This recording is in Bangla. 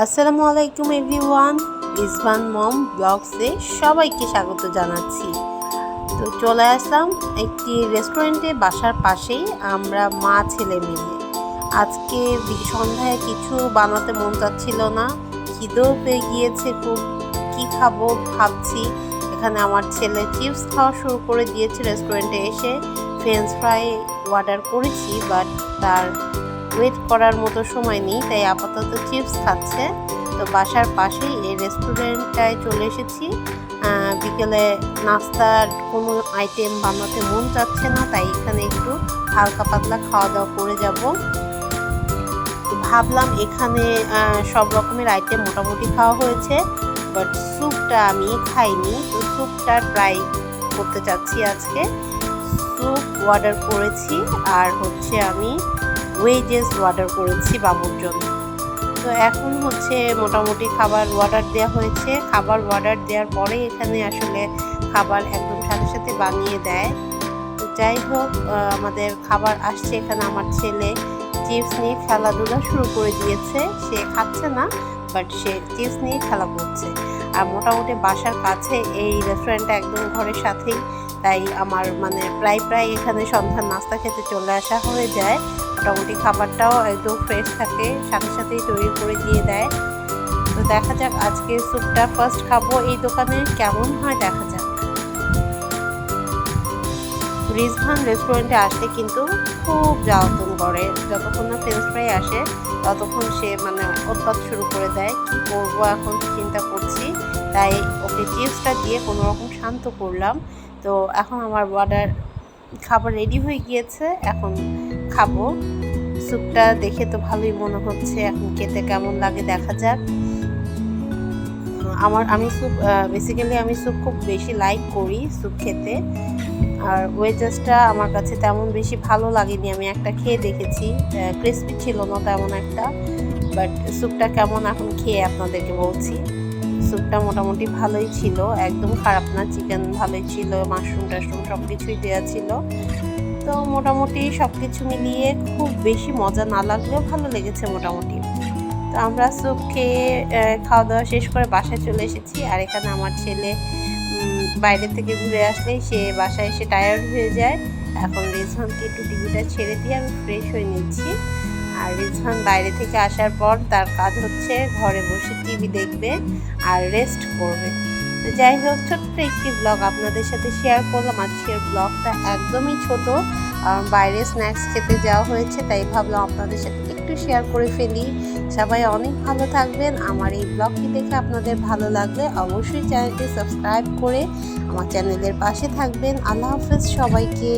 আসসালামু আলাইকুম এভরিওয়ান, রিজওয়ান মম ব্লগসে সবাইকে স্বাগত জানাচ্ছি। তো চলে আসলাম একটি রেস্টুরেন্টে, বাসার পাশেই আমরা মা ছেলে মিলে। আজকে সন্ধ্যায় কিছু বানাতে মন চাচ্ছিল না, খিদেও পেয়ে গিয়েছে খুব। কি খাবো ভাবছি। এখানে আমার ছেলে চিপস খাওয়া শুরু করে দিয়েছে। রেস্টুরেন্টে এসে ফ্রেঞ্চ ফ্রাই অর্ডার করেছি, বাট তার ওয়েট করার মতো সময় নেই, তাই আপাতত চিপস খাচ্ছে। তো বাসার পাশেই এই রেস্টুরেন্টটায় চলে এসেছি। বিকেলে নাস্তার কোনো আইটেম বানাতে মন চাচ্ছে না, তাই এখানে একটু হালকা পাতলা খাওয়া দাওয়া করে যাব। তো ভাবলাম এখানে সব রকমের আইটেম মোটামুটি খাওয়া হয়েছে, বাট স্যুপটা আমি খাইনি। তো স্যুপটা ট্রাই করতে চাচ্ছি আজকে। স্যুপ অর্ডার করেছি, আর হচ্ছে আমি ওয়েজেস অর্ডার করেছি বাবুর জন্য। তো এখন হচ্ছে মোটামুটি খাবার অর্ডার দেওয়া হয়েছে। খাবার অর্ডার দেওয়ার পরে এখানে আসলে খাবার একদম সাথে সাথে বানিয়ে দেয়। তো যাই হোক, আমাদের খাবার আসছে। এখানে আমার ছেলে চিপস নিয়ে খেলাধুলা শুরু করে দিয়েছে। সে খাচ্ছে না, বাট সে চিপস নিয়ে খেলা করছে। আর মোটামুটি বাসার কাছে এই রেস্টুরেন্টটা, একদম ঘরের সাথেই, তাই আমার প্রায় এখানে সন্ধ্যার নাস্তা খেতে চলে আসা হয়ে যায়। মোটামুটি খাবারটাও একদম ফ্রেশ থাকে, সাথে সাথেই তৈরি করে দিয়ে দেয়। তো দেখা যাক, আজকে স্যুপটা ফার্স্ট খাবো এই দোকানে, কেমন হয় দেখা যাক। রিজভান রেস্টুরেন্টে আসলে কিন্তু খুব জ্বালাতন করে। যতক্ষণ না ফ্রেঞ্চ ফ্রাই আসে ততক্ষণ সে উৎপাত শুরু করে দেয়। কি করবো এখন চিন্তা করছি, তাই ওকে চিপসটা দিয়ে কোনো রকম শান্ত করলাম। তো এখন আমার অর্ডার খাবার রেডি হয়ে গিয়েছে, এখন খাবো। স্যুপটা দেখে তো ভালোই মনে হচ্ছে, এখন খেতে কেমন লাগে দেখা যাক। আমি স্যুপ খুব বেশি লাইক করি স্যুপ খেতে। আর ওয়েজেসটা আমার কাছে তেমন বেশি ভালো লাগেনি, আমি একটা খেয়ে দেখেছি, ক্রিসপি ছিল না তেমন একটা। বাট স্যুপটা কেমন এখন খেয়ে আপনাদেরকে বলছি। স্যুপটা মোটামুটি ভালোই ছিল, একদম খারাপ না। চিকেন ভালোই ছিল, মাশরুম টাশরুম সব কিছুই দেওয়া ছিল। তো মোটামুটি সব কিছু মিলিয়ে খুব বেশি মজা না লাগলেও ভালো লেগেছে মোটামুটি। তো আমরা স্যুপ খেয়ে খাওয়া দাওয়া শেষ করে বাসায় চলে এসেছি। আর এখানে আমার ছেলে বাইরে থেকে ঘুরে আসলেই সে বাসায় এসে টায়ার্ড হয়ে যায়। এখন রিজভানকে একটু টিভিটা ছেড়ে দিয়ে আমি ফ্রেশ হয়ে নিচ্ছি। আর রিজভান বাইরে থেকে আসার পর তার কাজ হচ্ছে ঘরে বসে টিভি দেখবে আর রেস্ট করবে। তো যাই হোক, ছোট্ট একটি ব্লগ আপনাদের সাথে শেয়ার করলাম। আজকের ব্লগটা একদমই ছোট, বাইরে স্ন্যাক্স খেতে যাওয়া হয়েছে, তাই ভাবলাম আপনাদের সাথে একটু শেয়ার করে ফেলি। সবাই অনেক ভালো থাকবেন। আমার এই ব্লগটি দেখে আপনাদের ভালো লাগলে অবশ্যই চ্যানেলটি সাবস্ক্রাইব করে আমার চ্যানেলের পাশে থাকবেন। আল্লাহ হাফেজ সবাইকে।